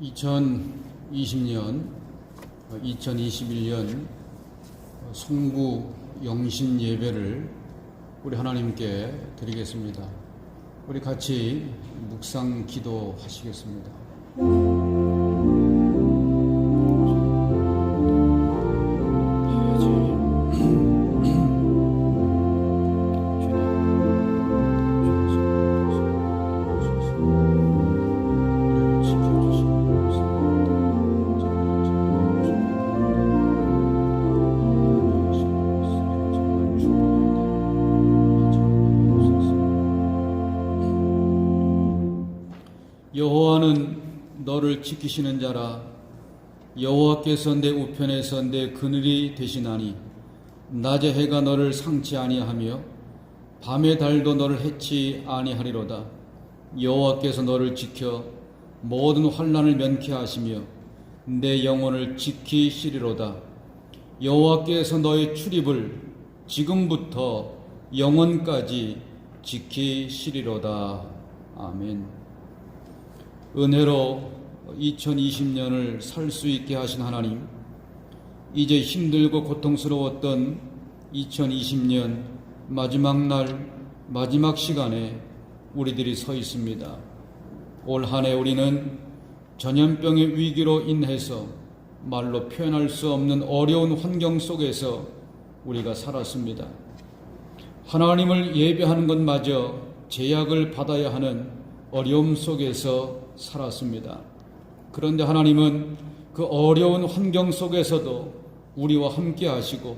2020년, 2021년 송구 영신 예배를 우리 하나님께 드리겠습니다. 우리 같이 묵상 기도하시겠습니다. 여호와는 너를 지키시는 자라. 여호와께서 내 우편에서 내 그늘이 되시나니 낮의 해가 너를 상치 아니하며 밤의 달도 너를 해치 아니하리로다. 여호와께서 너를 지켜 모든 환난을 면케 하시며 내 영혼을 지키시리로다. 여호와께서 너의 출입을 지금부터 영원까지 지키시리로다. 아멘. 은혜로 2020년을 살 수 있게 하신 하나님, 이제 힘들고 고통스러웠던 2020년 마지막 날, 마지막 시간에 우리들이 서 있습니다. 올 한 해 우리는 전염병의 위기로 인해서 말로 표현할 수 없는 어려운 환경 속에서 우리가 살았습니다. 하나님을 예배하는 것마저 제약을 받아야 하는 어려움 속에서 살았습니다. 그런데 하나님은 그 어려운 환경 속에서도 우리와 함께 하시고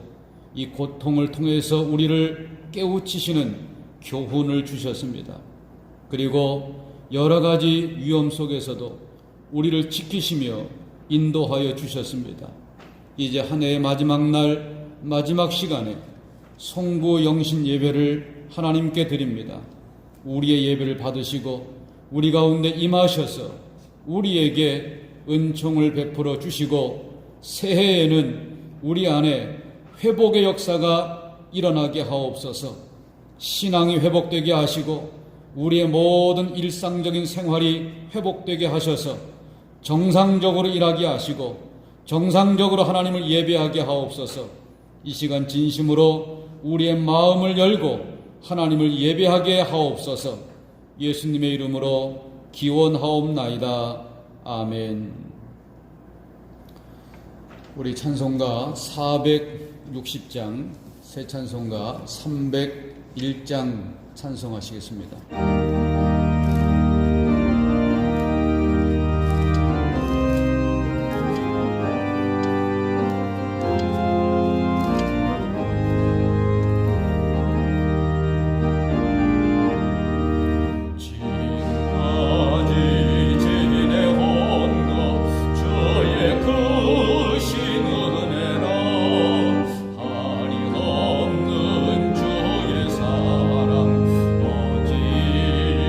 이 고통을 통해서 우리를 깨우치시는 교훈을 주셨습니다. 그리고 여러 가지 위험 속에서도 우리를 지키시며 인도하여 주셨습니다. 이제 한 해의 마지막 날, 마지막 시간에 송구 영신 예배를 하나님께 드립니다. 우리의 예배를 받으시고 우리 가운데 임하셔서 우리에게 은총을 베풀어 주시고 새해에는 우리 안에 회복의 역사가 일어나게 하옵소서. 신앙이 회복되게 하시고 우리의 모든 일상적인 생활이 회복되게 하셔서 정상적으로 일하게 하시고 정상적으로 하나님을 예배하게 하옵소서. 이 시간 진심으로 우리의 마음을 열고 하나님을 예배하게 하옵소서. 예수님의 이름으로 기원하옵나이다. 아멘. 우리 찬송가 460장, 새 찬송가 301장 찬송하시겠습니다. 사랑 어지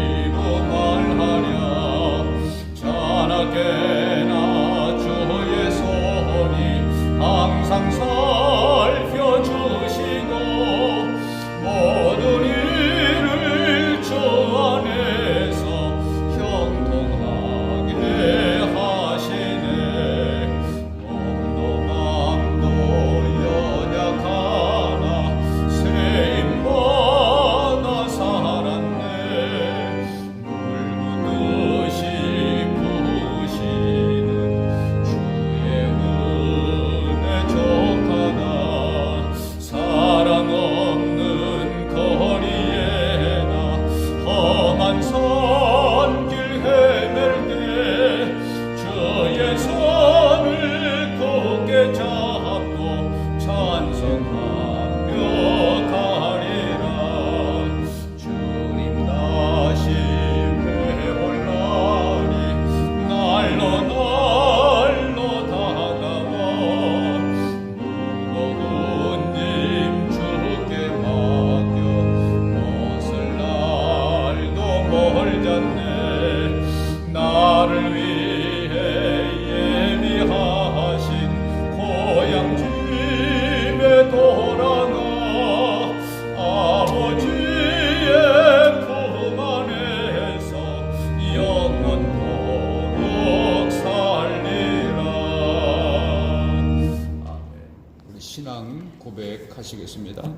고백하시겠습니다.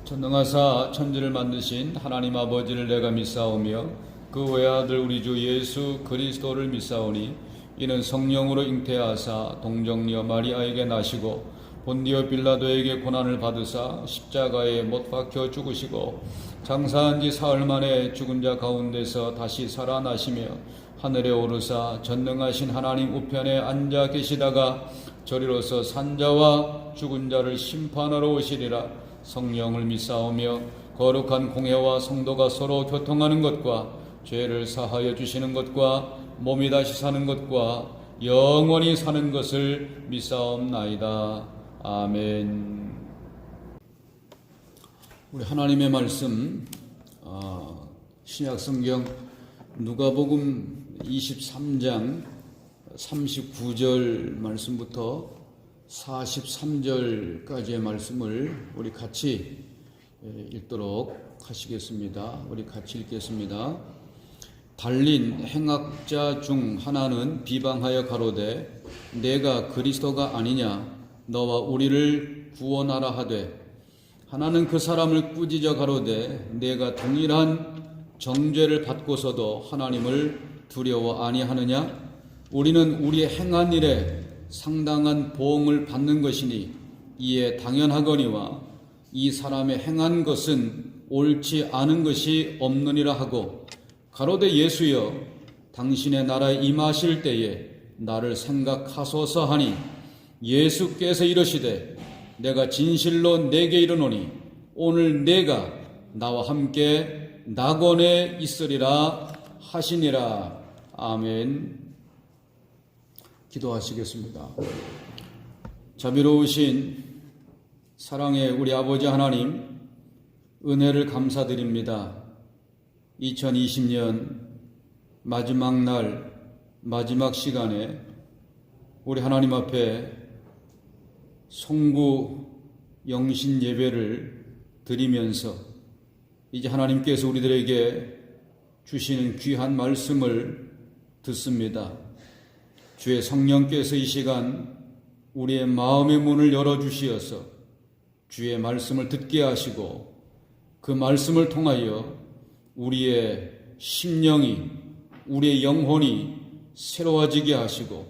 전능하사 천지를 만드신 하나님 아버지를 내가 믿사오며 그 외아들 우리 주 예수 그리스도를 믿사오니 이는 성령으로 잉태하사 동정녀 마리아에게 나시고 본디오 빌라도에게 고난을 받으사 십자가에 못 박혀 죽으시고 장사한 지 사흘 만에 죽은 자 가운데서 다시 살아나시며 하늘에 오르사 전능하신 하나님 우편에 앉아 계시다가 저리로서 산자와 죽은 자를 심판하러 오시리라. 성령을 믿사오며 거룩한 공회와 성도가 서로 교통하는 것과 죄를 사하여 주시는 것과 몸이 다시 사는 것과 영원히 사는 것을 믿사옵나이다. 아멘. 우리 하나님의 말씀 신약성경 누가복음 23장 39절 말씀부터 43절까지의 말씀을 우리 같이 읽도록 하시겠습니다. 우리 같이 읽겠습니다. 달린 행악자 중 하나는 비방하여 가로되 내가 그리스도가 아니냐 너와 우리를 구원하라 하되 하나는 그 사람을 꾸짖어 가로되 내가 동일한 정죄를 받고서도 하나님을 두려워 아니하느냐 우리는 우리의 행한 일에 상당한 보응을 받는 것이니 이에 당연하거니와 이 사람의 행한 것은 옳지 않은 것이 없느니라 하고 가로되 예수여 당신의 나라에 임하실 때에 나를 생각하소서 하니 예수께서 이르시되 내가 진실로 내게 이르노니 오늘 내가 나와 함께 낙원에 있으리라 하시니라. 아멘. 기도하시겠습니다. 자비로우신 사랑의 우리 아버지 하나님, 은혜를 감사드립니다. 2020년 마지막 날, 마지막 시간에 우리 하나님 앞에 송구 영신 예배를 드리면서 이제 하나님께서 우리들에게 주시는 귀한 말씀을 듣습니다. 주의 성령께서 이 시간 우리의 마음의 문을 열어주시어서 주의 말씀을 듣게 하시고 그 말씀을 통하여 우리의 심령이 우리의 영혼이 새로워지게 하시고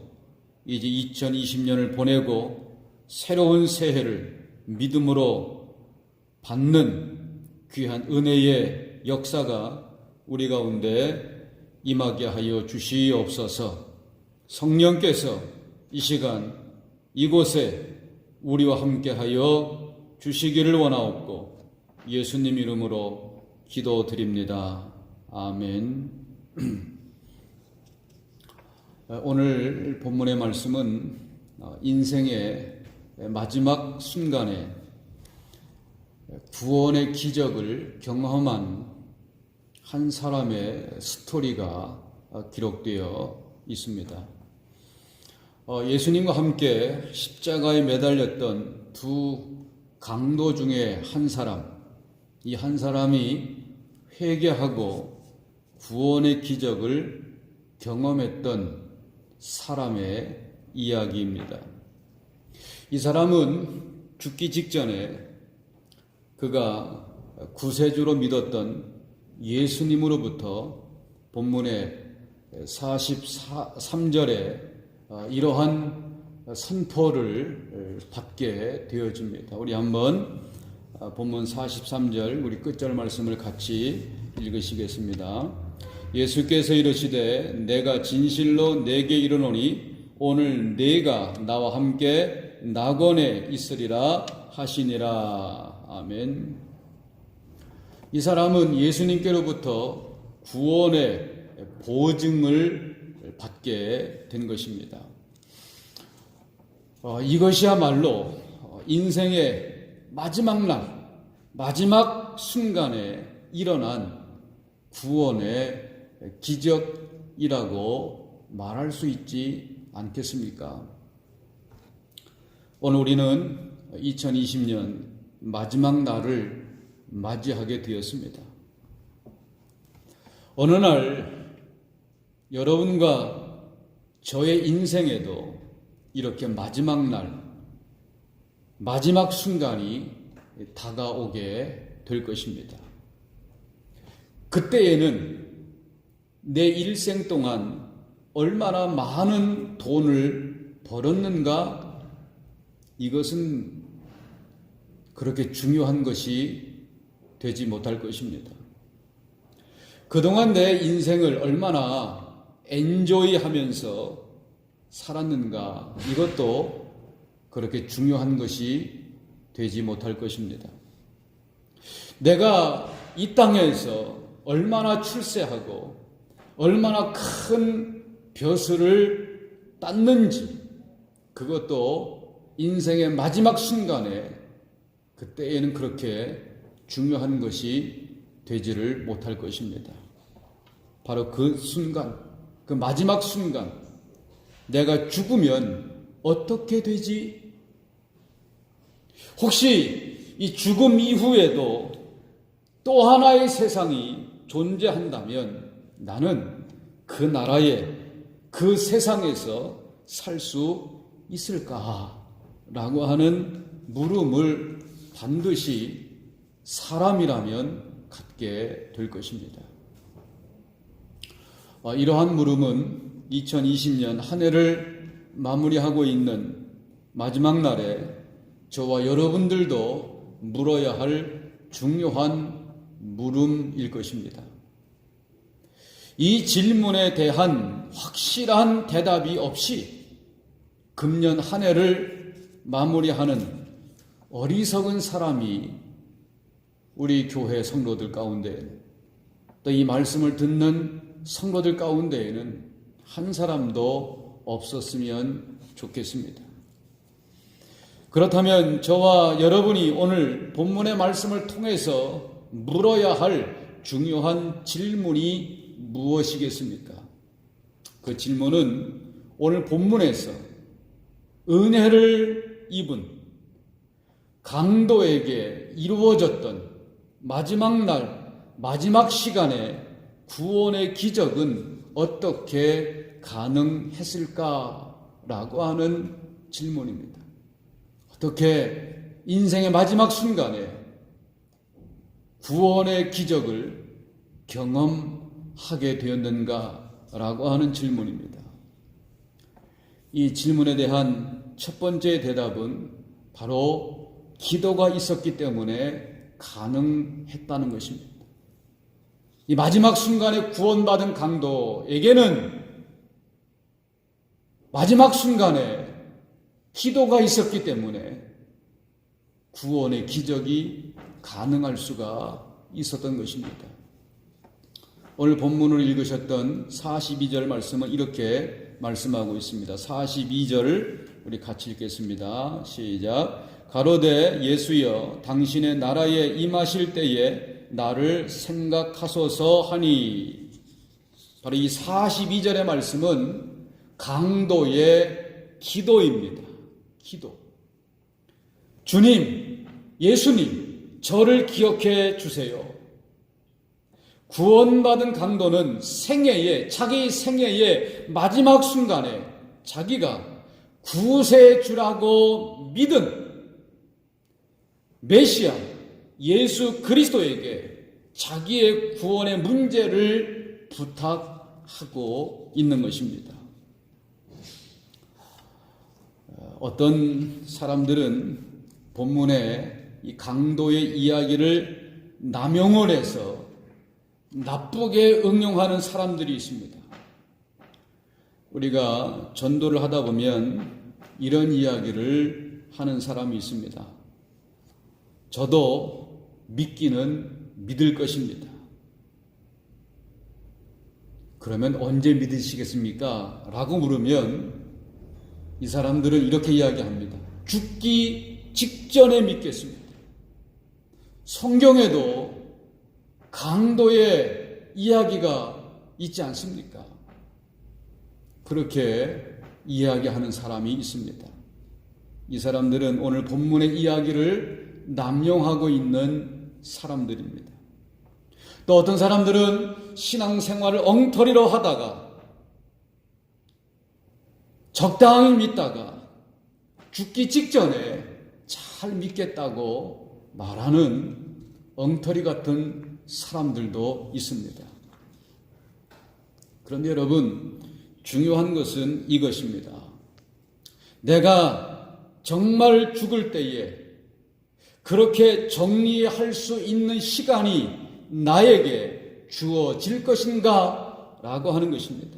이제 2020년을 보내고 새로운 새해를 믿음으로 받는 귀한 은혜의 역사가 우리 가운데 임하게 하여 주시옵소서. 성령께서 이 시간 이곳에 우리와 함께하여 주시기를 원하옵고 예수님 이름으로 기도드립니다. 아멘. 오늘 본문의 말씀은 인생의 마지막 순간에 구원의 기적을 경험한 한 사람의 스토리가 기록되어 있습니다. 예수님과 함께 십자가에 매달렸던 두 강도 중에 한 사람, 이 한 사람이 회개하고 구원의 기적을 경험했던 사람의 이야기입니다. 이 사람은 죽기 직전에 그가 구세주로 믿었던 예수님으로부터 본문의 43절에 이러한 선포를 받게 되어집니다. 우리 한번 본문 43절 우리 끝절 말씀을 같이 읽으시겠습니다. 예수께서 이르시되 내가 진실로 내게 이르노니 오늘 네가 나와 함께 낙원에 있으리라 하시니라. 아멘. 이 사람은 예수님께로부터 구원의 보증을 받게 된 것입니다. 이것이야말로 인생의 마지막 날, 마지막 순간에 일어난 구원의 기적이라고 말할 수 있지 않겠습니까? 오늘 우리는 2020년 마지막 날을 맞이하게 되었습니다. 어느 날 여러분과 저의 인생에도 이렇게 마지막 날, 마지막 순간이 다가오게 될 것입니다. 그때에는 내 일생 동안 얼마나 많은 돈을 벌었는가, 이것은 그렇게 중요한 것이 되지 못할 것입니다. 그동안 내 인생을 얼마나 엔조이하면서 살았는가, 이것도 그렇게 중요한 것이 되지 못할 것입니다. 내가 이 땅에서 얼마나 출세하고 얼마나 큰 벼슬을 땄는지, 그것도 인생의 마지막 순간에, 그때에는 그렇게 중요한 것이 되지를 못할 것입니다. 바로 그 순간, 그 마지막 순간, 내가 죽으면 어떻게 되지? 혹시 이 죽음 이후에도 또 하나의 세상이 존재한다면 나는 그 나라에, 그 세상에서 살 수 있을까? 라고 하는 물음을 반드시 사람이라면 갖게 될 것입니다. 이러한 물음은 2020년 한 해를 마무리하고 있는 마지막 날에 저와 여러분들도 물어야 할 중요한 물음일 것입니다. 이 질문에 대한 확실한 대답이 없이 금년 한 해를 마무리하는 어리석은 사람이 우리 교회 성도들 가운데, 또 이 말씀을 듣는 성도들 가운데에는 한 사람도 없었으면 좋겠습니다. 그렇다면 저와 여러분이 오늘 본문의 말씀을 통해서 물어야 할 중요한 질문이 무엇이겠습니까? 그 질문은 오늘 본문에서 은혜를 입은 강도에게 이루어졌던 마지막 날, 마지막 시간에 구원의 기적은 어떻게 가능했을까라고 하는 질문입니다. 어떻게 인생의 마지막 순간에 구원의 기적을 경험하게 되었는가라고 하는 질문입니다. 이 질문에 대한 첫 번째 대답은 바로 기도가 있었기 때문에 가능했다는 것입니다. 이 마지막 순간에 구원받은 강도에게는 마지막 순간에 기도가 있었기 때문에 구원의 기적이 가능할 수가 있었던 것입니다. 오늘 본문을 읽으셨던 42절 말씀은 이렇게 말씀하고 있습니다. 42절을 우리 같이 읽겠습니다. 시작. 가로되 예수여 당신의 나라에 임하실 때에 나를 생각하소서 하니. 바로 이 42절의 말씀은 강도의 기도입니다. 기도. 주님, 예수님, 저를 기억해 주세요. 구원받은 강도는 자기 생애의 마지막 순간에 자기가 구세주라고 믿은 메시아 예수 그리스도에게 자기의 구원의 문제를 부탁하고 있는 것입니다. 어떤 사람들은 본문에 이 강도의 이야기를 남용을 해서 나쁘게 응용하는 사람들이 있습니다. 우리가 전도를 하다 보면 이런 이야기를 하는 사람이 있습니다. 저도 믿기는 믿을 것입니다. 그러면 언제 믿으시겠습니까? 라고 물으면 이 사람들은 이렇게 이야기합니다. 죽기 직전에 믿겠습니다. 성경에도 강도의 이야기가 있지 않습니까? 그렇게 이야기하는 사람이 있습니다. 이 사람들은 오늘 본문의 이야기를 남용하고 있는 사람들입니다. 또 어떤 사람들은 신앙생활을 엉터리로 하다가 적당히 믿다가 죽기 직전에 잘 믿겠다고 말하는 엉터리 같은 사람들도 있습니다. 그런데 여러분, 중요한 것은 이것입니다. 내가 정말 죽을 때에 그렇게 정리할 수 있는 시간이 나에게 주어질 것인가? 라고 하는 것입니다.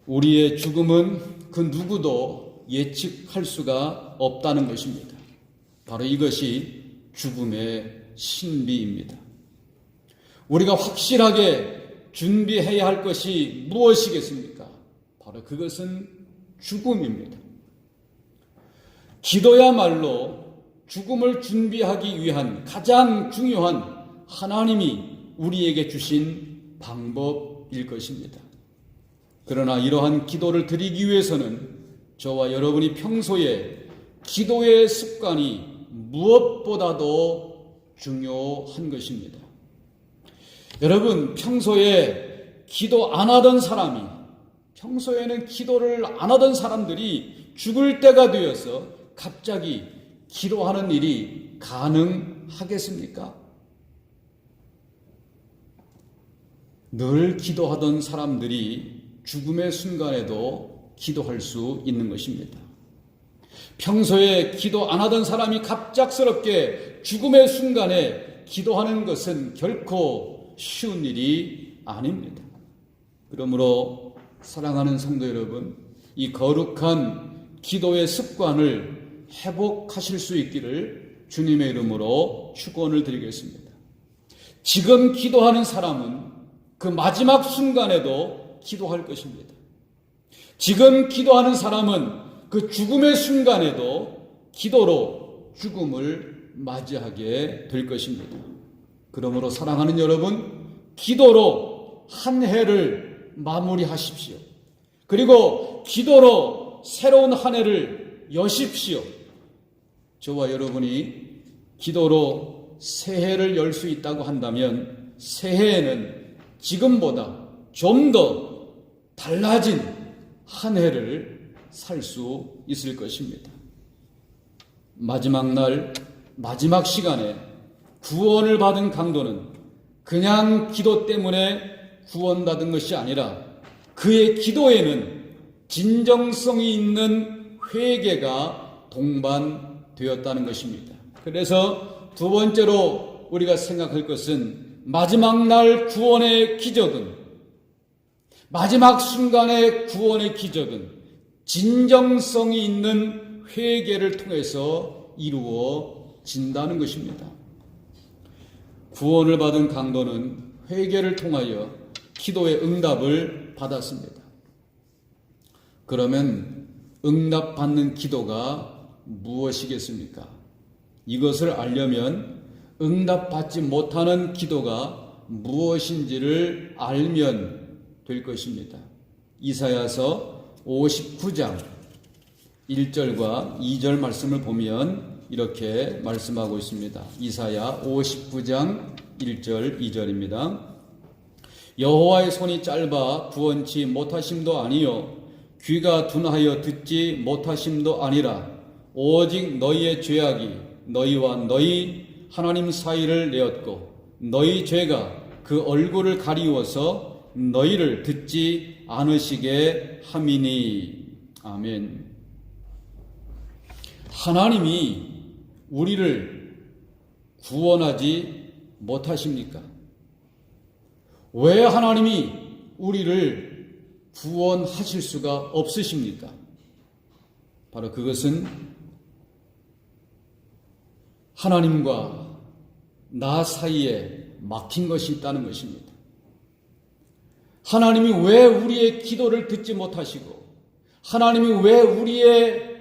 우리의 죽음은 그 누구도 예측할 수가 없다는 것입니다. 바로 이것이 죽음의 신비입니다. 우리가 확실하게 준비해야 할 것이 무엇이겠습니까? 바로 그것은 죽음입니다. 기도야말로 죽음을 준비하기 위한 가장 중요한 하나님이 우리에게 주신 방법일 것입니다. 그러나 이러한 기도를 드리기 위해서는 저와 여러분이 평소에 기도의 습관이 무엇보다도 중요한 것입니다. 여러분, 평소에 기도 안 하던 사람이, 평소에는 기도를 안 하던 사람들이 죽을 때가 되어서 갑자기 기도하는 일이 가능하겠습니까? 늘 기도하던 사람들이 죽음의 순간에도 기도할 수 있는 것입니다. 평소에 기도 안 하던 사람이 갑작스럽게 죽음의 순간에 기도하는 것은 결코 쉬운 일이 아닙니다. 그러므로 사랑하는 성도 여러분, 이 거룩한 기도의 습관을 회복하실 수 있기를 주님의 이름으로 축원을 드리겠습니다. 지금 기도하는 사람은 그 마지막 순간에도 기도할 것입니다. 지금 기도하는 사람은 그 죽음의 순간에도 기도로 죽음을 맞이하게 될 것입니다. 그러므로 사랑하는 여러분, 기도로 한 해를 마무리하십시오. 그리고 기도로 새로운 한 해를 여십시오. 저와 여러분이 기도로 새해를 열 수 있다고 한다면 새해에는 지금보다 좀 더 달라진 한 해를 살 수 있을 것입니다. 마지막 날, 마지막 시간에 구원을 받은 강도는 그냥 기도 때문에 구원받은 것이 아니라 그의 기도에는 진정성이 있는 회개가 동반되었다는 것입니다. 그래서 두 번째로 우리가 생각할 것은 마지막 날 구원의 기적은, 마지막 순간의 구원의 기적은 진정성이 있는 회개를 통해서 이루어진다는 것입니다. 구원을 받은 강도는 회개를 통하여 기도의 응답을 받았습니다. 그러면 응답받는 기도가 무엇이겠습니까? 이것을 알려면 응답받지 못하는 기도가 무엇인지를 알면 될 것입니다. 이사야서 59장 1절과 2절 말씀을 보면 이렇게 말씀하고 있습니다. 이사야 59장 1절 2절입니다. 여호와의 손이 짧아 구원치 못하심도 아니요 귀가 둔하여 듣지 못하심도 아니라 오직 너희의 죄악이 너희와 너희 하나님 사이를 내었고 너희 죄가 그 얼굴을 가리워서 너희를 듣지 않으시게 함이니. 아멘. 하나님이 우리를 구원하지 못하십니까? 왜 하나님이 우리를 구원하실 수가 없으십니까? 바로 그것은 하나님과 나 사이에 막힌 것이 있다는 것입니다. 하나님이 왜 우리의 기도를 듣지 못하시고 하나님이 왜 우리의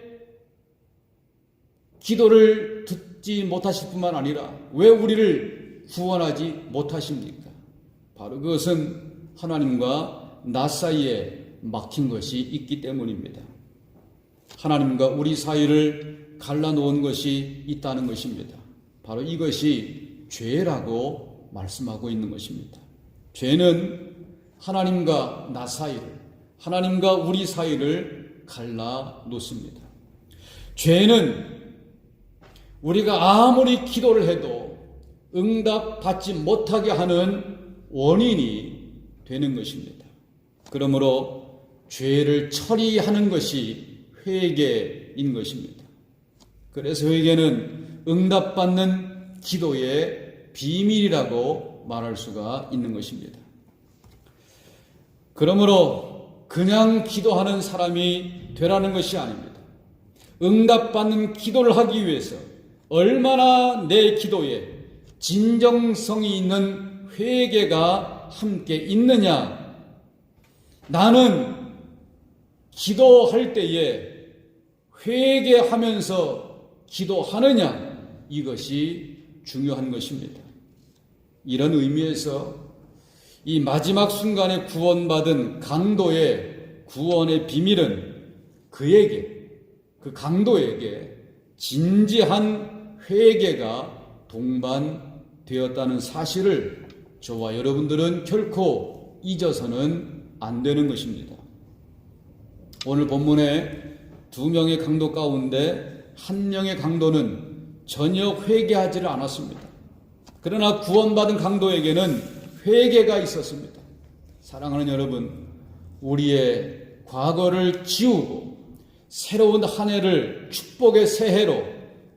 기도를 듣지 못하실 뿐만 아니라 왜 우리를 구원하지 못하십니까? 바로 그것은 하나님과 나 사이에 막힌 것이 있기 때문입니다. 하나님과 우리 사이를 갈라놓은 것이 있다는 것입니다. 바로 이것이 죄라고 말씀하고 있는 것입니다. 죄는 하나님과 나 사이를, 하나님과 우리 사이를 갈라놓습니다. 죄는 우리가 아무리 기도를 해도 응답받지 못하게 하는 원인이 되는 것입니다. 그러므로 죄를 처리하는 것이 회개인 것입니다. 그래서 회개는 응답받는 기도의 비밀이라고 말할 수가 있는 것입니다. 그러므로 그냥 기도하는 사람이 되라는 것이 아닙니다. 응답받는 기도를 하기 위해서 얼마나 내 기도에 진정성이 있는 회개가 함께 있느냐. 나는 기도할 때에 회개하면서 기도하느냐, 이것이 중요한 것입니다. 이런 의미에서 이 마지막 순간에 구원받은 강도의 구원의 비밀은 그 강도에게 진지한 회개가 동반되었다는 사실을 저와 여러분들은 결코 잊어서는 안 되는 것입니다. 오늘 본문에 2명의 강도 가운데 1명의 강도는 전혀 회개하지를 않았습니다. 그러나 구원받은 강도에게는 회개가 있었습니다. 사랑하는 여러분, 우리의 과거를 지우고 새로운 한 해를 축복의 새해로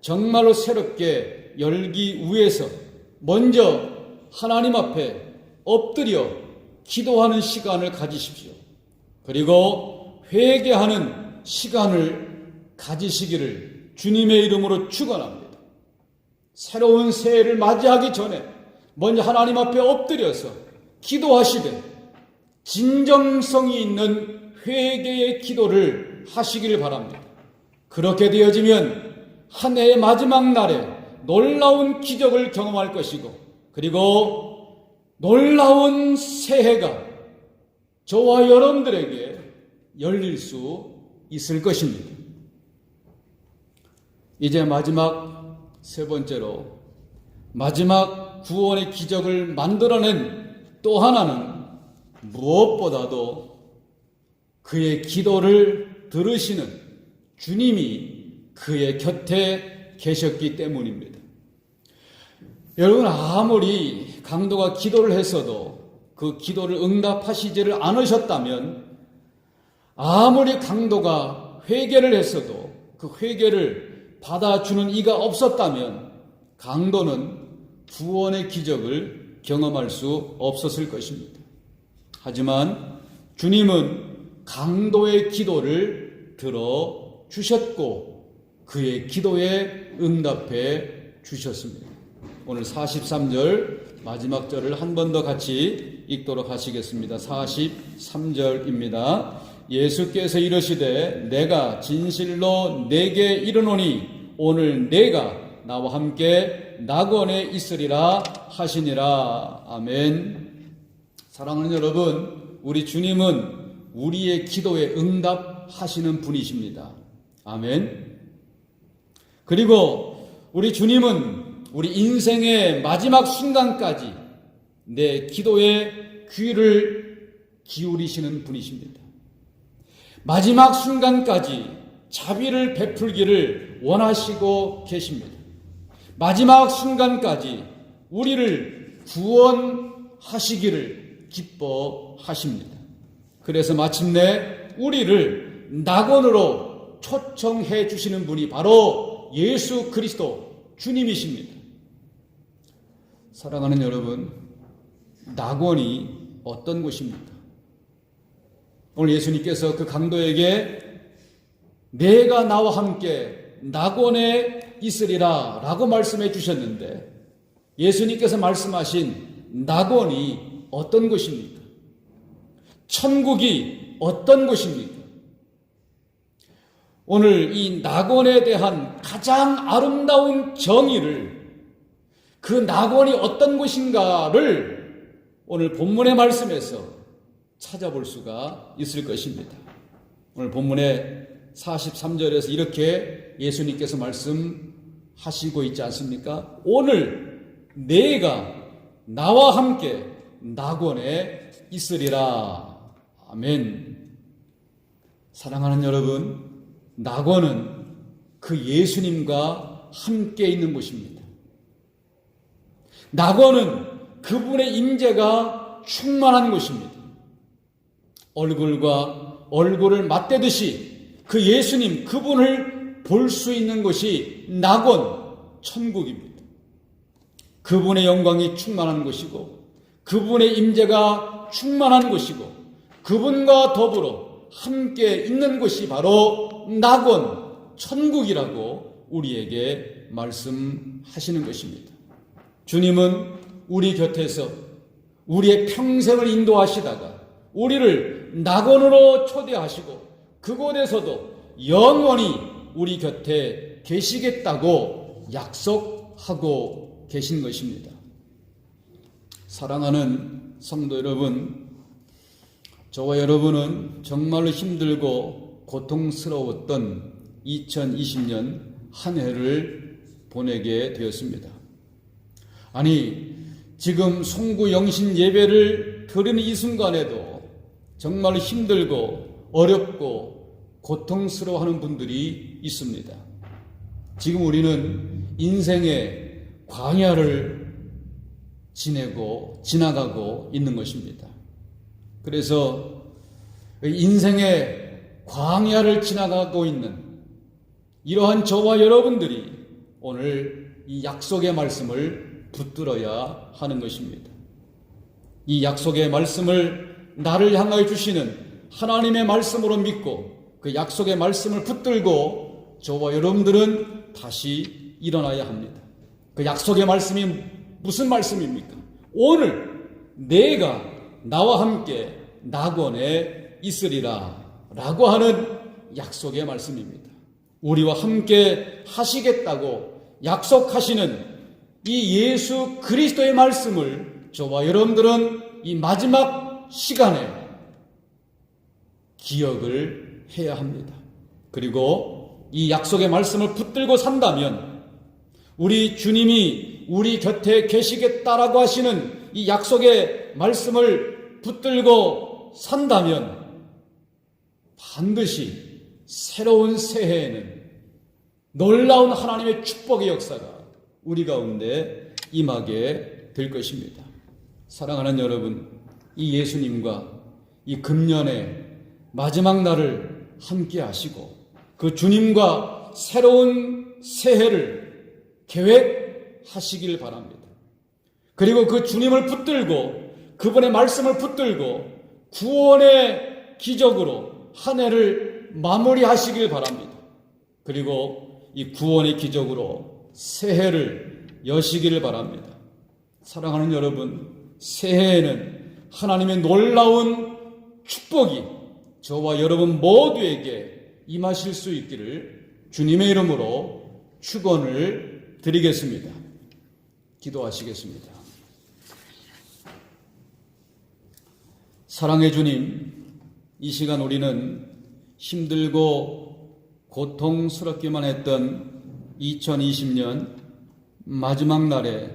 정말로 새롭게 열기 위해서 먼저 하나님 앞에 엎드려 기도하는 시간을 가지십시오. 그리고 회개하는 시간을 가지시기를 주님의 이름으로 축원합니다. 새로운 새해를 맞이하기 전에 먼저 하나님 앞에 엎드려서 기도하시되 진정성이 있는 회개의 기도를 하시기를 바랍니다. 그렇게 되어지면 한 해의 마지막 날에 놀라운 기적을 경험할 것이고, 그리고 놀라운 새해가 저와 여러분들에게 열릴 수 있을 것입니다. 이제 마지막 세 번째로, 마지막 구원의 기적을 만들어낸 또 하나는 무엇보다도 그의 기도를 들으시는 주님이 그의 곁에 계셨기 때문입니다. 여러분, 아무리 강도가 기도를 했어도 그 기도를 응답하시지를 않으셨다면, 아무리 강도가 회개를 했어도 그 회개를 받아주는 이가 없었다면 강도는 구원의 기적을 경험할 수 없었을 것입니다. 하지만 주님은 강도의 기도를 들어주셨고 그의 기도에 응답해 주셨습니다. 오늘 43절 마지막 절을 한 번 더 같이 읽도록 하시겠습니다. 43절입니다. 예수께서 이르시되 내가 진실로 내게 이르노니 오늘 내가 나와 함께 낙원에 있으리라 하시니라. 아멘. 사랑하는 여러분, 우리 주님은 우리의 기도에 응답하시는 분이십니다. 아멘. 그리고 우리 주님은 우리 인생의 마지막 순간까지 내 기도에 귀를 기울이시는 분이십니다. 마지막 순간까지 자비를 베풀기를 원하시고 계십니다. 마지막 순간까지 우리를 구원하시기를 기뻐하십니다. 그래서 마침내 우리를 낙원으로 초청해 주시는 분이 바로 예수 그리스도 주님이십니다. 사랑하는 여러분, 낙원이 어떤 곳입니까? 오늘 예수님께서 그 강도에게 내가 나와 함께 낙원에 있으리라 라고 말씀해 주셨는데, 예수님께서 말씀하신 낙원이 어떤 곳입니까? 천국이 어떤 곳입니까? 오늘 이 낙원에 대한 가장 아름다운 정의를, 그 낙원이 어떤 곳인가를 오늘 본문의 말씀에서 찾아볼 수가 있을 것입니다. 오늘 본문의 43절에서 이렇게 예수님께서 말씀하시고 있지 않습니까? 오늘 내가 나와 함께 낙원에 있으리라. 아멘. 사랑하는 여러분, 낙원은 그 예수님과 함께 있는 곳입니다. 낙원은 그분의 임재가 충만한 곳입니다. 얼굴과 얼굴을 맞대듯이 그 예수님, 그분을 볼 수 있는 곳이 낙원, 천국입니다. 그분의 영광이 충만한 곳이고 그분의 임재가 충만한 곳이고 그분과 더불어 함께 있는 곳이 바로 낙원, 천국이라고 우리에게 말씀하시는 것입니다. 주님은 우리 곁에서 우리의 평생을 인도하시다가 우리를 낙원으로 초대하시고 그곳에서도 영원히 우리 곁에 계시겠다고 약속하고 계신 것입니다. 사랑하는 성도 여러분, 저와 여러분은 정말로 힘들고 고통스러웠던 2020년 한 해를 보내게 되었습니다. 아니, 지금 송구 영신 예배를 드리는 이 순간에도 정말로 힘들고 어렵고 고통스러워하는 분들이 있습니다. 지금 우리는 인생의 광야를 지나가고 있는 것입니다. 그래서 인생의 광야를 지나가고 있는 이러한 저와 여러분들이 오늘 이 약속의 말씀을 붙들어야 하는 것입니다. 이 약속의 말씀을 나를 향하여 주시는 하나님의 말씀으로 믿고 그 약속의 말씀을 붙들고 저와 여러분들은 다시 일어나야 합니다. 그 약속의 말씀이 무슨 말씀입니까? 오늘 내가 나와 함께 낙원에 있으리라 라고 하는 약속의 말씀입니다. 우리와 함께 하시겠다고 약속하시는 이 예수 그리스도의 말씀을 저와 여러분들은 이 마지막 시간에 기억을 해야 합니다. 그리고 이 약속의 말씀을 붙들고 산다면 우리 주님이 우리 곁에 계시겠다라고 하시는 이 약속의 말씀을 붙들고 산다면 반드시 새로운 새해에는 놀라운 하나님의 축복의 역사가 우리 가운데 임하게 될 것입니다. 사랑하는 여러분, 이 예수님과 이 금년의 마지막 날을 함께 하시고 그 주님과 새로운 새해를 계획하시길 바랍니다. 그리고 그 주님을 붙들고 그분의 말씀을 붙들고 구원의 기적으로 한 해를 마무리하시길 바랍니다. 그리고 이 구원의 기적으로 새해를 여시기를 바랍니다. 사랑하는 여러분, 새해에는 하나님의 놀라운 축복이 저와 여러분 모두에게 임하실 수 있기를 주님의 이름으로 축원을 드리겠습니다. 기도하시겠습니다. 사랑의 주님, 이 시간 우리는 힘들고 고통스럽기만 했던 2020년 마지막 날에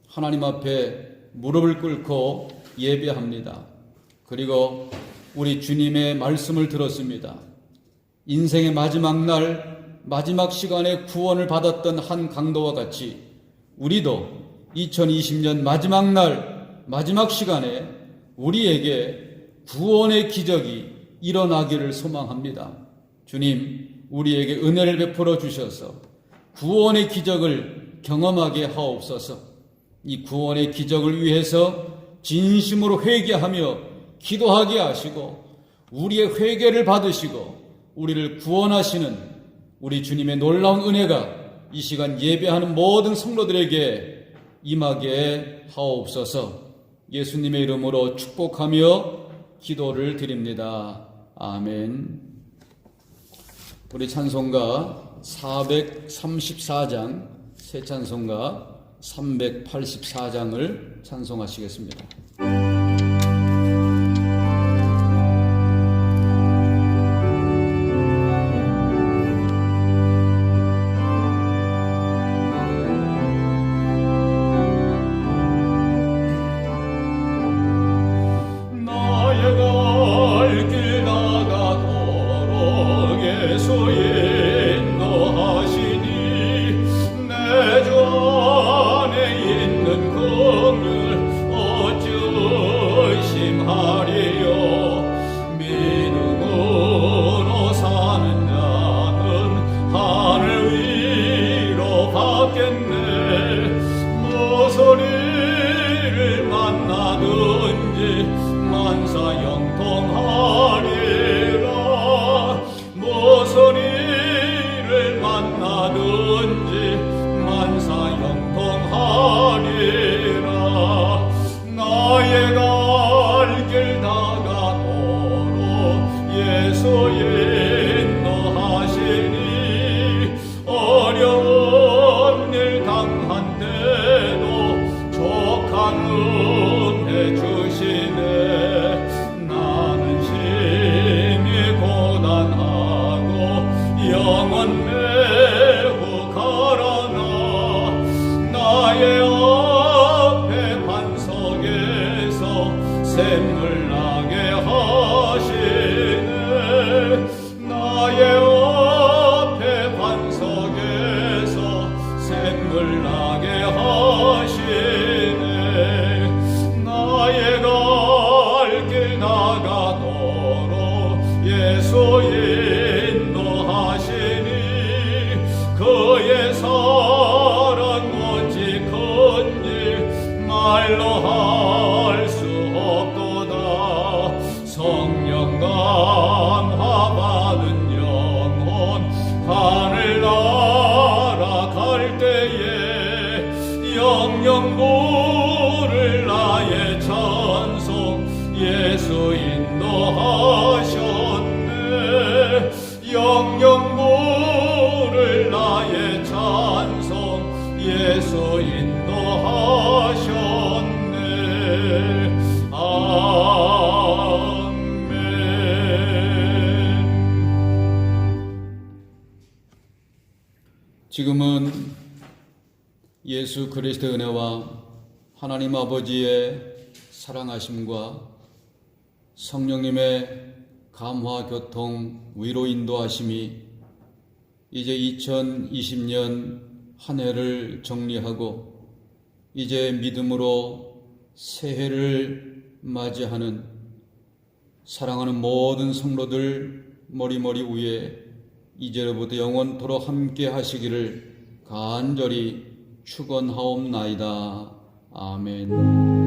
하나님 앞에 무릎을 꿇고 예배합니다. 그리고 우리 주님의 말씀을 들었습니다. 인생의 마지막 날, 마지막 시간에 구원을 받았던 한 강도와 같이 우리도 2020년 마지막 날, 마지막 시간에 우리에게 구원의 기적이 일어나기를 소망합니다. 주님, 우리에게 은혜를 베풀어 주셔서 구원의 기적을 경험하게 하옵소서. 이 구원의 기적을 위해서 진심으로 회개하며 기도하게 하시고 우리의 회개를 받으시고 우리를 구원하시는 우리 주님의 놀라운 은혜가 이 시간 예배하는 모든 성도들에게 임하게 하옵소서. 예수님의 이름으로 축복하며 기도를 드립니다. 아멘. 우리 찬송가 434장, 새 찬송가 384장을 찬송하시겠습니다. 나의 갈 길 나가도록 예수 인도하시 예수 인도하시니 어려운 일 당한데도 족한 은혜 주시네. 나는 심히 고단하고 영원 매우 가라나 나의 앞에 반석에서 샘물 나게 하시네. 나의 앞에 반석에서 샘물 나게 하시네. 나의 갈 길 다가도록 예수 인도하시니 그의 사랑 오직 큰일 말로 할 수 없도다. 성령 감화 받은 영혼 하늘 날아갈 때에 영영 부를 나의 찬송 예수 인도하셨네. 영영 부를 나의 찬송 예수 인도하셨네. 아멘. 지금은 예수 그리스도의 은혜와 하나님 아버지의 사랑하심과 성령님의 감화 교통 위로 인도하심이 이제 2020년 한 해를 정리하고 이제 믿음으로 새해를 맞이하는 사랑하는 모든 성도들 머리머리 위에 이제로부터 영원토록 함께 하시기를 간절히 축원하옵나이다. 아멘.